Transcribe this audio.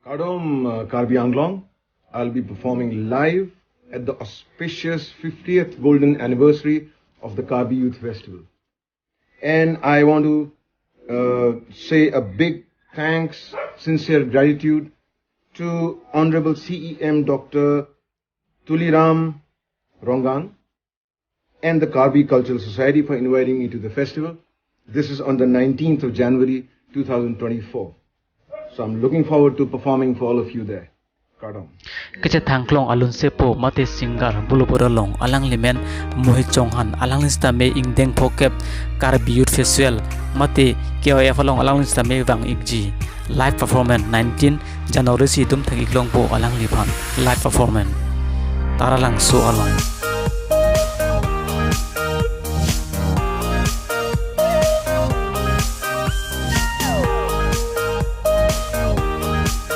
Kadom Karbi Anglong, I'll be performing live at the auspicious 50th golden anniversary of the Karbi Youth Festival. And I want to say a big thanks, sincere gratitude to Honorable CEM Dr. Tuliram Rongan and the Karbi Cultural Society for inviting me to the festival. This is on the 19th of January 2024. So I'm looking forward to performing for all of you there. Kadam. Kechethang Klong Alunsepo mate singer Bollywood alangli men Mohit Chauhan alangli sitame Ingdeng Phokep Karbi Youth Festival mate KYF alangli sitame vangji live performance 19 January si tum thagi klong po alangli phan live performance Taralangso along